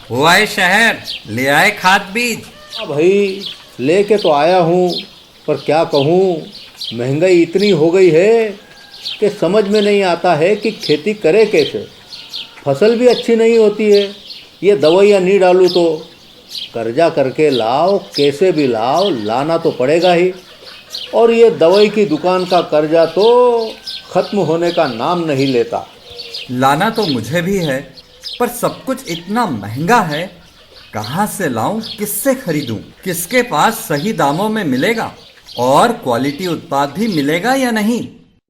वो आए शहर, ले आए खाद बीज। हाँ भाई, लेके तो आया हूँ, पर क्या कहूँ, महंगाई इतनी हो गई है कि समझ में नहीं आता है कि खेती करे कैसे। फसल भी अच्छी नहीं होती है, ये दवाइयाँ नहीं डालूँ तो कर्जा करके लाओ, कैसे भी लाओ, लाना तो पड़ेगा ही। और ये दवाई की दुकान का कर्जा तो ख़त्म होने का नाम नहीं लेता। लाना तो मुझे भी है, पर सब कुछ इतना महंगा है। कहाँ से लाऊं, किससे खरीदूं, किसके पास सही दामों में मिलेगा और क्वालिटी उत्पाद भी मिलेगा या नहीं।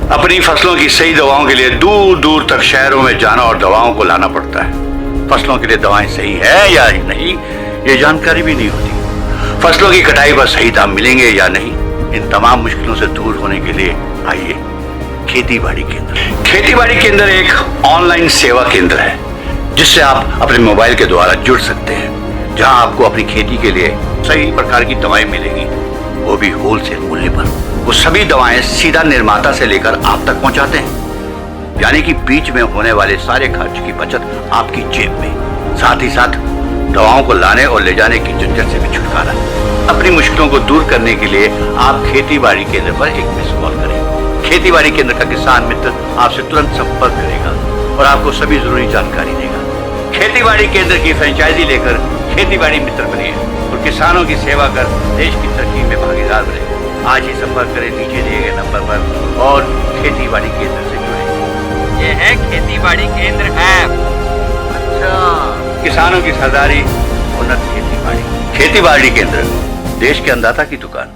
अपनी फसलों की सही दवाओं के लिए दूर दूर तक शहरों में जाना और दवाओं को लाना पड़ता है। फसलों के लिए दवाएं सही है या नहीं, ये जानकारी भी नहीं होती। फसलों की कटाई पर सही दाम मिलेंगे या नहीं, इन तमाम मुश्किलों से दूर होने के लिए आइए खेती बाड़ी केंद्र। खेती बाड़ी केंद्र एक ऑनलाइन सेवा केंद्र है जिससे आप अपने मोबाइल के द्वारा जुड़ सकते हैं, जहां आपको अपनी खेती के लिए सही प्रकार की दवाएं मिलेंगी, वो भी होलसेल मूल्य पर। वो सभी दवाएं सीधा निर्माता से लेकर आप तक पहुंचाते हैं, यानी कि बीच में होने वाले सारे खर्च की बचत आपकी जेब में। साथ ही साथ दवाओं को लाने और ले जाने की झंझट से भी छुटकारा। अपनी मुश्किलों को दूर करने के लिए आप खेती बाड़ी केंद्र पर एक मिस कॉल करें। खेती बाड़ी केंद्र का किसान मित्र आपसे तुरंत संपर्क करेगा और आपको सभी जरूरी जानकारी देगा। खेती बाड़ी केंद्र की फ्रेंचाइजी लेकर खेती बाड़ी मित्र बनिए और किसानों की सेवा कर देश की तरक्की में भागीदार बने। आज ही संपर्क करें नीचे दिए गए नंबर पर और खेती बाड़ी केंद्र से जुड़े। ये है खेती बाड़ी केंद्र ऐप। अच्छा, किसानों की सरदारी, उन्नत खेती बाड़ी। खेती बाड़ी केंद्र, देश के अन्नदाता की दुकान।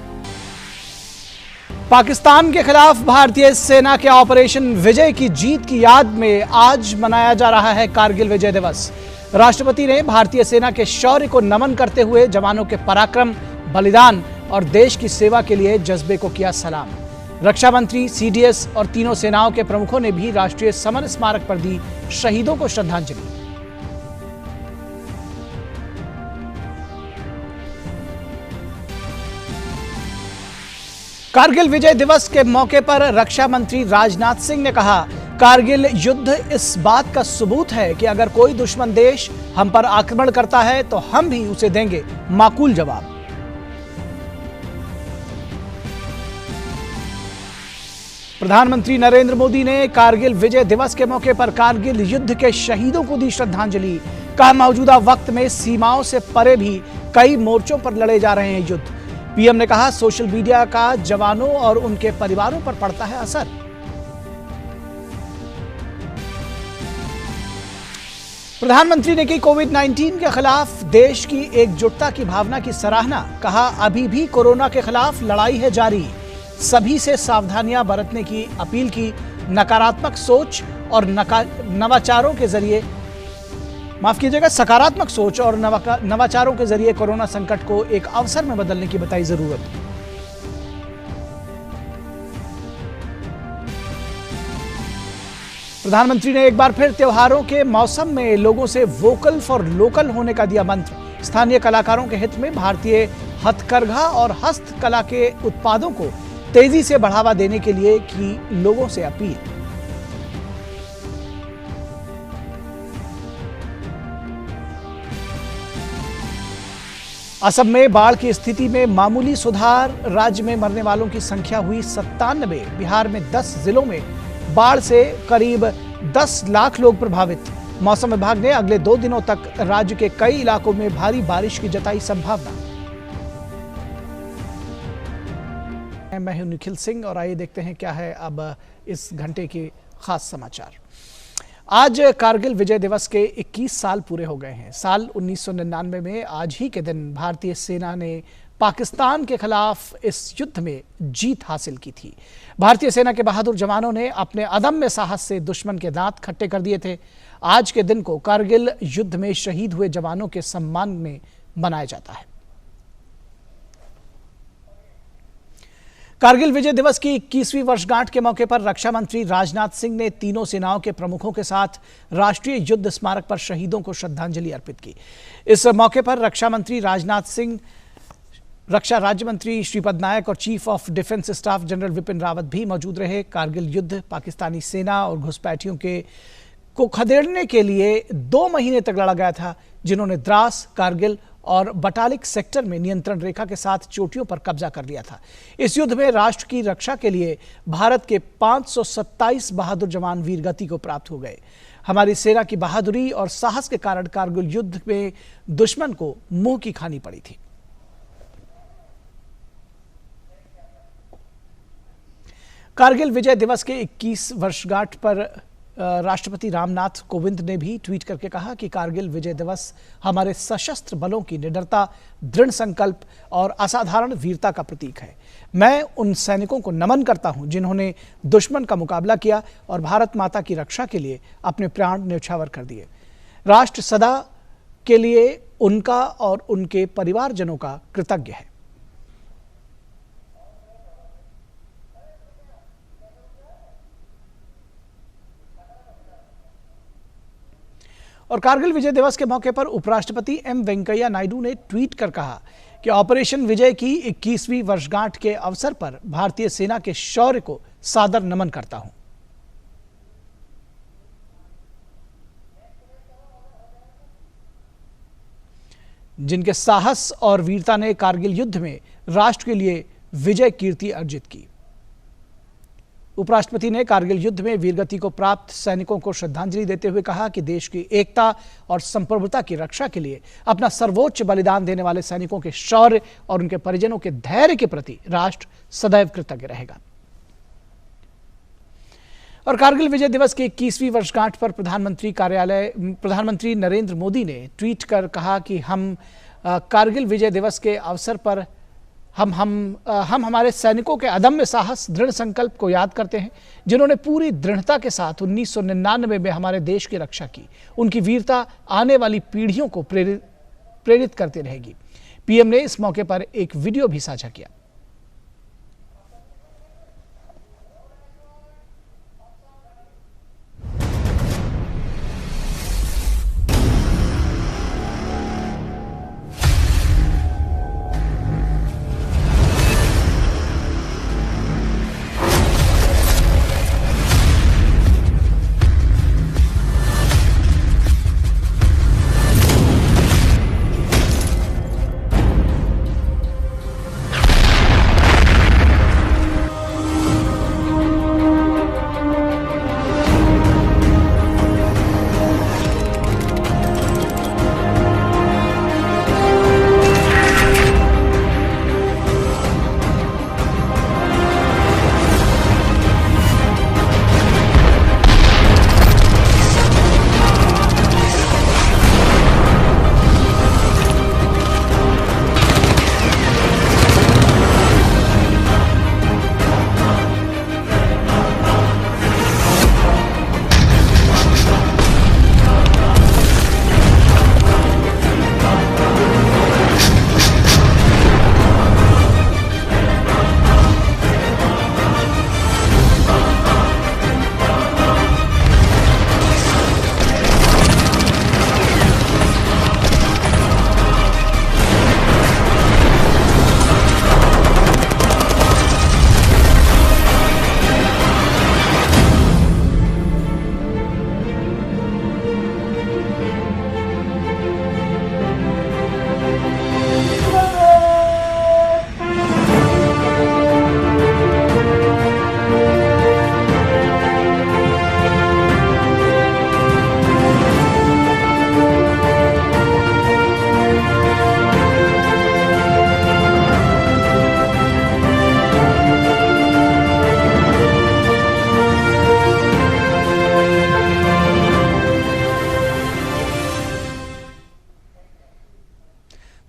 पाकिस्तान के खिलाफ भारतीय सेना के ऑपरेशन विजय की जीत की याद में आज मनाया जा रहा है कारगिल विजय दिवस। राष्ट्रपति ने भारतीय सेना के शौर्य को नमन करते हुए जवानों के पराक्रम, बलिदान और देश की सेवा के लिए जज्बे को किया सलाम। रक्षा मंत्री, सीडीएस और तीनों सेनाओं के प्रमुखों ने भी राष्ट्रीय समर स्मारक पर दी शहीदों को श्रद्धांजलि। कारगिल विजय दिवस के मौके पर रक्षा मंत्री राजनाथ सिंह ने कहा, कारगिल युद्ध इस बात का सबूत है कि अगर कोई दुश्मन देश हम पर आक्रमण करता है तो हम भी उसे देंगे माकूल जवाब। प्रधानमंत्री नरेंद्र मोदी ने कारगिल विजय दिवस के मौके पर कारगिल युद्ध के शहीदों को दी श्रद्धांजलि। कहा, मौजूदा वक्त में सीमाओं से परे भी कई मोर्चों पर लड़े जा रहे हैं युद्ध। पीएम ने कहा, सोशल मीडिया का जवानों और उनके परिवारों पर पड़ता है असर। प्रधानमंत्री ने की कोविड-19 के खिलाफ देश की एकजुटता की भावना की सराहना। कहा, अभी भी कोरोना के खिलाफ लड़ाई है जारी। सभी से सावधानियां बरतने की अपील की। नकारात्मक सोच और नवाचारों के जरिए सकारात्मक सोच और नवाचारों के जरिए कोरोना संकट को एक अवसर में बदलने की बताई जरूरत। प्रधानमंत्री ने एक बार फिर त्योहारों के मौसम में लोगों से वोकल फॉर लोकल होने का दिया मंत्र। स्थानीय कलाकारों के हित में भारतीय हथकरघा और हस्तकला के उत्पादों को तेजी से बढ़ावा देने के लिए की लोगों से अपील। असम में बाढ़ की स्थिति में मामूली सुधार। राज्य में मरने वालों की संख्या हुई 97। बिहार में 10 जिलों में बाढ़ से करीब 10 लाख लोग प्रभावित। मौसम विभाग ने अगले 2 दिनों तक राज्य के कई इलाकों में भारी बारिश की जताई संभावना। मैं हूं निखिल सिंह और आइए देखते हैं क्या है अब इस घंटे के खास समाचार। आज कारगिल विजय दिवस के 21 साल पूरे हो गए हैं। साल 1999 में आज ही के दिन भारतीय सेना ने पाकिस्तान के खिलाफ इस युद्ध में जीत हासिल की थी। भारतीय सेना के बहादुर जवानों ने अपने अदम्य साहस से दुश्मन के दांत खट्टे कर दिए थे। आज के दिन को कारगिल युद्ध में शहीद हुए जवानों के सम्मान में मनाया जाता है। कारगिल विजय दिवस की 21वीं वर्षगांठ के मौके पर रक्षा मंत्री राजनाथ सिंह ने तीनों सेनाओं के प्रमुखों के साथ राष्ट्रीय युद्ध स्मारक पर शहीदों को श्रद्धांजलि अर्पित की। इस मौके पर रक्षा मंत्री राजनाथ सिंह, रक्षा राज्य मंत्री श्रीपद नायक और chief of defence staff general Vipin Rawat भी मौजूद रहे। कारगिल युद्ध पाकिस्तानी सेना और घुसपैठियों के को खदेड़ने के लिए 2 महीने तक लड़ा गया था, जिन्होंने द्रास, कारगिल और बटालिक सेक्टर में नियंत्रण रेखा के साथ चोटियों पर कब्जा कर लिया था। इस युद्ध में राष्ट्र की रक्षा के लिए भारत के 527 बहादुर जवान वीरगति को प्राप्त हो गए। हमारी सेना की बहादुरी और साहस के कारण कारगिल युद्ध में दुश्मन को मुंह की खानी पड़ी थी। कारगिल विजय दिवस के 21 वर्षगांठ पर राष्ट्रपति रामनाथ कोविंद ने भी ट्वीट करके कहा कि कारगिल विजय दिवस हमारे सशस्त्र बलों की निडरता, दृढ़ संकल्प और असाधारण वीरता का प्रतीक है। मैं उन सैनिकों को नमन करता हूं जिन्होंने दुश्मन का मुकाबला किया और भारत माता की रक्षा के लिए अपने प्राण न्यौछावर कर दिए। राष्ट्र सदा के लिए उनका और उनके परिवारजनों का कृतज्ञ है। और कारगिल विजय दिवस के मौके पर उपराष्ट्रपति एम वेंकैया नायडू ने ट्वीट कर कहा कि ऑपरेशन विजय की 21वीं वर्षगांठ के अवसर पर भारतीय सेना के शौर्य को सादर नमन करता हूं। जिनके साहस और वीरता ने कारगिल युद्ध में राष्ट्र के लिए विजय कीर्ति अर्जित की। उपराष्ट्रपति ने कारगिल युद्ध में वीरगति को प्राप्त सैनिकों को श्रद्धांजलि देते हुए कहा कि देश की एकता और संप्रभुता की रक्षा के लिए अपना सर्वोच्च बलिदान देने वाले सैनिकों के शौर्य और उनके परिजनों के धैर्य के प्रति राष्ट्र सदैव कृतज्ञ रहेगा। और कारगिल विजय दिवस के 21वीं वर्षगांठ पर प्रधानमंत्री नरेंद्र मोदी ने ट्वीट कर कहा कि हम कारगिल विजय दिवस के अवसर पर हम हमारे सैनिकों के अदम्य साहस, दृढ़ संकल्प को याद करते हैं, जिन्होंने पूरी दृढ़ता के साथ 1999 में हमारे देश की रक्षा की। उनकी वीरता आने वाली पीढ़ियों को प्रेरित करती रहेगी। पीएम ने इस मौके पर एक वीडियो भी साझा किया।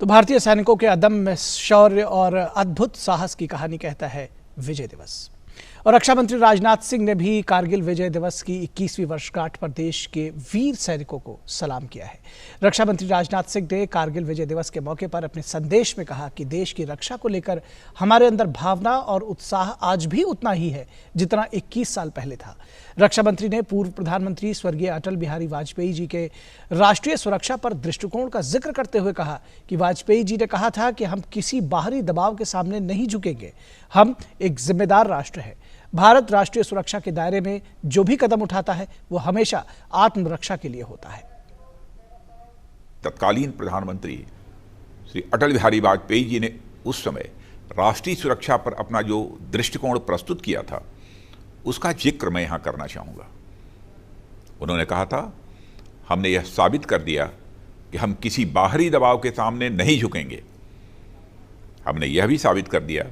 तो भारतीय सैनिकों के अदम्य शौर्य और अद्भुत साहस की कहानी कहता है विजय दिवस। और रक्षा मंत्री राजनाथ सिंह ने भी कारगिल विजय दिवस की 21वीं वर्षगांठ पर देश के वीर सैनिकों को सलाम किया है। रक्षा मंत्री राजनाथ सिंह ने कारगिल विजय दिवस के मौके पर अपने संदेश में कहा कि देश की रक्षा को लेकर हमारे अंदर भावना और उत्साह आज भी उतना ही है जितना 21 साल पहले था। रक्षा मंत्री ने पूर्व प्रधानमंत्री स्वर्गीय अटल बिहारी वाजपेयी जी के राष्ट्रीय सुरक्षा पर दृष्टिकोण का जिक्र करते हुए कहा कि वाजपेयी जी ने कहा था कि हम किसी बाहरी दबाव के सामने नहीं झुकेंगे, हम एक जिम्मेदार राष्ट्र है। भारत राष्ट्रीय सुरक्षा के दायरे में जो भी कदम उठाता है वो हमेशा आत्मरक्षा के लिए होता है। तत्कालीन प्रधानमंत्री श्री अटल बिहारी वाजपेयी जी ने उस समय राष्ट्रीय सुरक्षा पर अपना जो दृष्टिकोण प्रस्तुत किया था उसका जिक्र मैं यहाँ करना चाहूँगा। उन्होंने कहा था, हमने यह साबित कर दिया कि हम किसी बाहरी दबाव के सामने नहीं झुकेंगे। हमने यह भी साबित कर दिया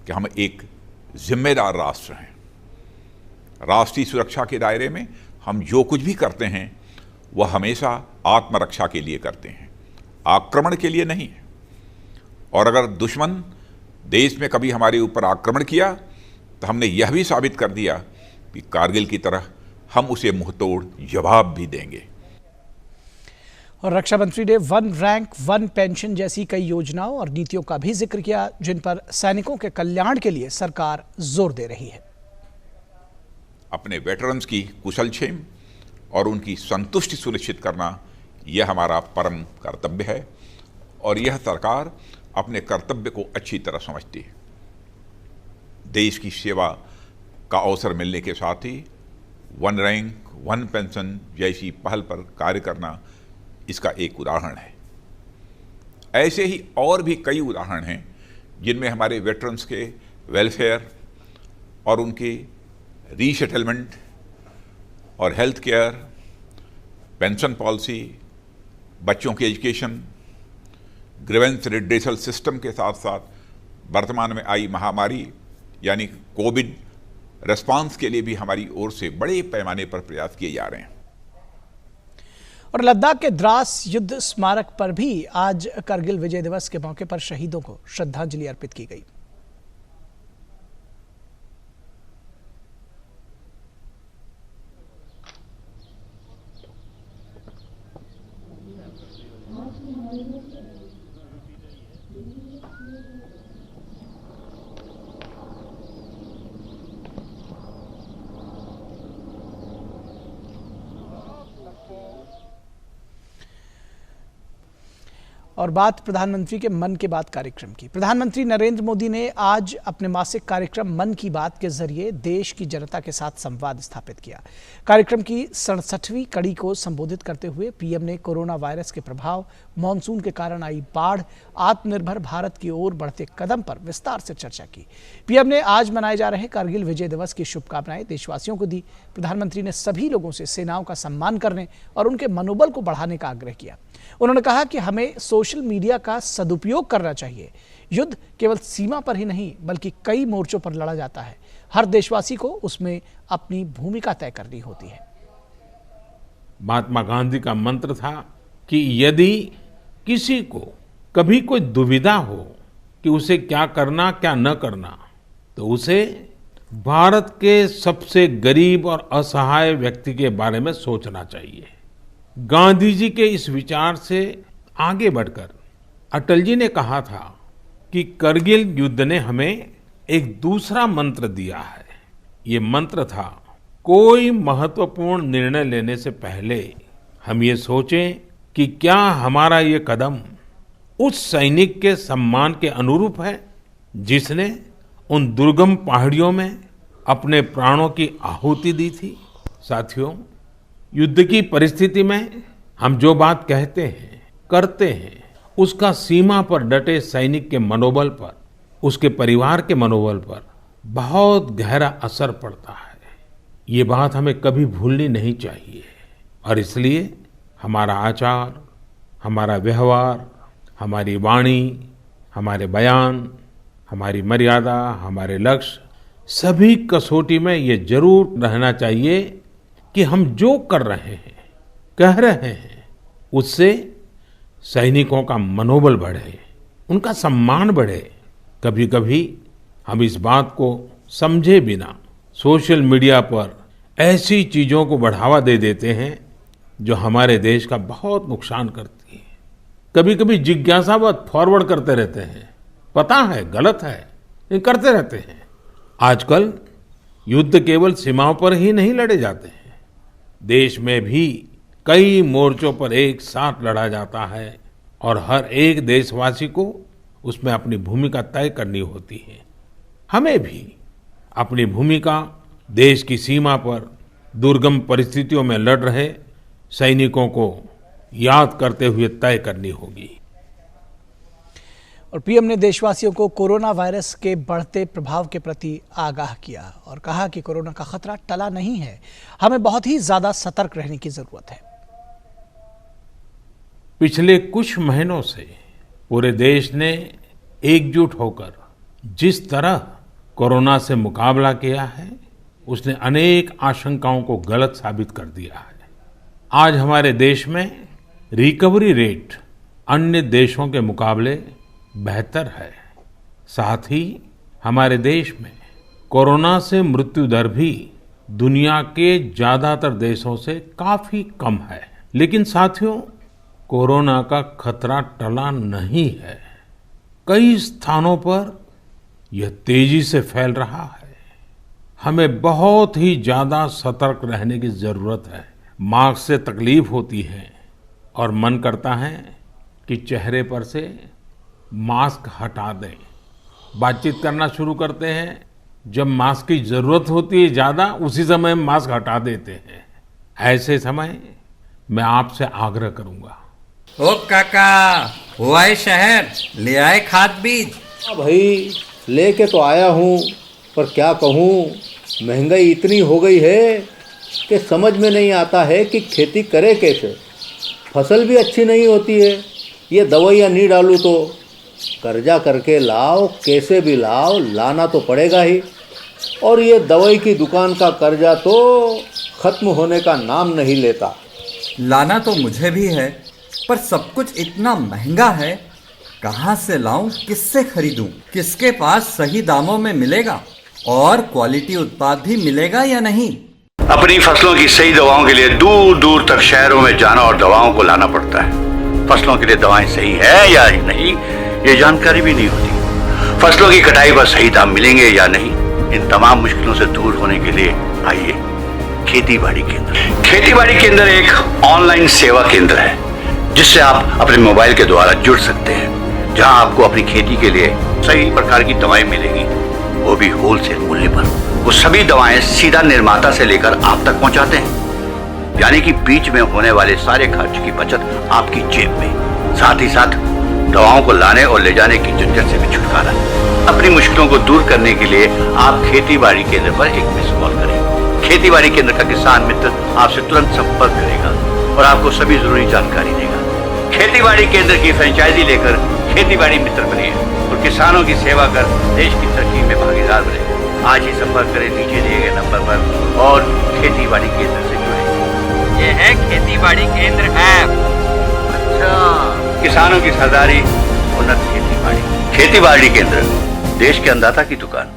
कि हम एक जिम्मेदार राष्ट्र हैं। राष्ट्रीय सुरक्षा के दायरे में हम जो कुछ भी करते हैं वह हमेशा आत्मरक्षा के लिए करते हैं, आक्रमण के लिए नहीं। और अगर दुश्मन देश में कभी हमारे ऊपर आक्रमण किया तो हमने यह भी साबित कर दिया कि कारगिल की तरह हम उसे मुंहतोड़ जवाब भी देंगे। और रक्षा मंत्री ने वन रैंक वन पेंशन जैसी कई योजनाओं और नीतियों का भी जिक्र किया जिन पर सैनिकों के कल्याण के लिए सरकार जोर दे रही है। अपने वेटरन्स की कुशलक्षेम और उनकी संतुष्टि सुनिश्चित करना यह हमारा परम कर्तव्य है और यह सरकार अपने कर्तव्य को अच्छी तरह समझती है। देश की सेवा का अवसर मिलने के साथ ही वन रैंक वन पेंशन जैसी पहल पर कार्य करना इसका एक उदाहरण है। ऐसे ही और भी कई उदाहरण हैं जिनमें हमारे वेटरन्स के वेलफेयर और उनके रीसेटलमेंट और हेल्थ केयर, पेंशन पॉलिसी, बच्चों की एजुकेशन, ग्रीवेंस रिड्रेसल सिस्टम के साथ साथ वर्तमान में आई महामारी यानी कोविड रेस्पॉन्स के लिए भी हमारी ओर से बड़े पैमाने पर प्रयास किए जा रहे हैं। और लद्दाख के द्रास युद्ध स्मारक पर भी आज कारगिल विजय दिवस के मौके पर शहीदों को श्रद्धांजलि अर्पित की गई। और बात प्रधानमंत्री के मन की बात कार्यक्रम की। प्रधानमंत्री नरेंद्र मोदी ने आज अपने मासिक कार्यक्रम मन की बात के जरिए देश की जनता के साथ संवाद स्थापित किया। कार्यक्रम की 67वीं कड़ी को संबोधित करते हुए पीएम ने कोरोना वायरस के प्रभाव, मानसून के कारण आई बाढ़, आत्मनिर्भर भारत की ओर बढ़ते कदम पर विस्तार से चर्चा की। पीएम ने आज मनाए जा रहे कारगिल विजय दिवस की शुभकामनाएं देशवासियों को दी। प्रधानमंत्री ने सभी लोगों से सेनाओं का सम्मान करने और उनके मनोबल को बढ़ाने का आग्रह किया। उन्होंने कहा कि हमें सोशल मीडिया का सदुपयोग करना चाहिए। युद्ध केवल सीमा पर ही नहीं बल्कि कई मोर्चों पर लड़ा जाता है। हर देशवासी को उसमें अपनी भूमिका तय करनी होती है। महात्मा गांधी का मंत्र था कि यदि किसी को कभी कोई दुविधा हो कि उसे क्या करना क्या न करना, तो उसे भारत के सबसे गरीब और असहाय व्यक्ति के बारे में सोचना चाहिए। गांधी जी के इस विचार से आगे बढ़कर अटल जी ने कहा था कि करगिल युद्ध ने हमें एक दूसरा मंत्र दिया है। ये मंत्र था, कोई महत्वपूर्ण निर्णय लेने से पहले हम ये सोचें कि क्या हमारा ये कदम उस सैनिक के सम्मान के अनुरूप है जिसने उन दुर्गम पहाड़ियों में अपने प्राणों की आहुति दी थी। साथियों, युद्ध की परिस्थिति में हम जो बात कहते हैं, करते हैं, उसका सीमा पर डटे सैनिक के मनोबल पर, उसके परिवार के मनोबल पर बहुत गहरा असर पड़ता है। ये बात हमें कभी भूलनी नहीं चाहिए और इसलिए हमारा आचार, हमारा व्यवहार, हमारी वाणी, हमारे बयान, हमारी मर्यादा, हमारे लक्ष्य, सभी कसौटी में ये जरूर रहना चाहिए कि हम जो कर रहे हैं, कह रहे हैं, उससे सैनिकों का मनोबल बढ़े, उनका सम्मान बढ़े। कभी कभी हम इस बात को समझे बिना सोशल मीडिया पर ऐसी चीजों को बढ़ावा दे देते हैं जो हमारे देश का बहुत नुकसान करती है। कभी कभी जिज्ञासावत फॉरवर्ड करते रहते हैं, पता है गलत है लेकिन करते रहते हैं। आजकल युद्ध केवल सीमाओं पर ही नहीं लड़े जाते हैं, देश में भी कई मोर्चों पर एक साथ लड़ा जाता है और हर एक देशवासी को उसमें अपनी भूमिका तय करनी होती है। हमें भी अपनी भूमिका देश की सीमा पर दुर्गम परिस्थितियों में लड़ रहे सैनिकों को याद करते हुए तय करनी होगी। और पीएम ने देशवासियों को कोरोना वायरस के बढ़ते प्रभाव के प्रति आगाह किया और कहा कि कोरोना का खतरा टला नहीं है, हमें बहुत ही ज्यादा सतर्क रहने की जरूरत है। पिछले कुछ महीनों से पूरे देश ने एकजुट होकर जिस तरह कोरोना से मुकाबला किया है, उसने अनेक आशंकाओं को गलत साबित कर दिया है। आज हमारे देश में रिकवरी रेट अन्य देशों के मुकाबले बेहतर है। साथ ही हमारे देश में कोरोना से मृत्यु दर भी दुनिया के ज्यादातर देशों से काफी कम है। लेकिन साथियों, कोरोना का खतरा टला नहीं है। कई स्थानों पर यह तेजी से फैल रहा है। हमें बहुत ही ज्यादा सतर्क रहने की जरूरत है। मास्क से तकलीफ होती है और मन करता है कि चेहरे पर से मास्क हटा दें। बातचीत करना शुरू करते हैं, जब मास्क की जरूरत होती है ज्यादा, उसी समय मास्क हटा देते हैं। ऐसे समय मैं आपसे आग्रह करूंगा। ओ काका, हुआ है शहर, ले आए खाद बीज। हाँ भाई, लेके तो आया हूँ, पर क्या कहूँ, महंगाई इतनी हो गई है कि समझ में नहीं आता है कि खेती करे कैसे। फसल भी अच्छी नहीं होती है, ये दवाइयाँ नहीं डालूँ तो कर्जा करके लाओ, कैसे भी लाओ, लाना तो पड़ेगा ही। और ये दवाई की दुकान का कर्जा तो ख़त्म होने का नाम नहीं लेता। लाना तो मुझे भी है, पर सब कुछ इतना महंगा है, कहाँ से लाऊं, किससे खरीदूं, किसके पास सही दामों में मिलेगा और क्वालिटी उत्पाद भी मिलेगा या नहीं। अपनी फसलों की सही दवाओं के लिए दूर दूर तक शहरों में जाना और दवाओं को लाना पड़ता है। फसलों के लिए दवाएं सही है या नहीं, ये जानकारी भी नहीं होती। फसलों की कटाई पर सही दाम मिलेंगे या नहीं, इन तमाम मुश्किलों से दूर होने के लिए आइए खेती बाड़ी केंद्र। खेती बाड़ी केंद्र एक ऑनलाइन सेवा केंद्र है, जिससे आप अपने मोबाइल के द्वारा जुड़ सकते हैं, जहां आपको अपनी खेती के लिए सही प्रकार की दवाएं मिलेंगी, वो भी होलसेल मूल्य पर। वो सभी दवाएं सीधा निर्माता से लेकर आप तक पहुंचाते हैं, यानी कि बीच में होने वाले सारे खर्च की बचत आपकी जेब में। साथ ही साथ दवाओं को लाने और ले जाने की झंझट से भी छुटकारा। अपनी मुश्किलों को दूर करने के लिए आप खेती बाड़ी केंद्र पर एक मिस कॉल करें। खेती बाड़ी केंद्र का किसान मित्र आपसे तुरंत संपर्क करेगा और आपको सभी जरूरी जानकारी देगा। खेती बाड़ी केंद्र की फ्रेंचाइजी लेकर खेती बाड़ी मित्र बनिए और किसानों की सेवा कर देश की तरक्की में भागीदार बने। आज ही संपर्क करें नीचे दिए गए नंबर पर और खेती बाड़ी केंद्र से जुड़े। ये है खेती बाड़ी केंद्र ऐप। अच्छा, किसानों की सरदारी, उन्नत खेती बाड़ी। खेती बाड़ी केंद्र, देश के अन्नदाता की दुकान।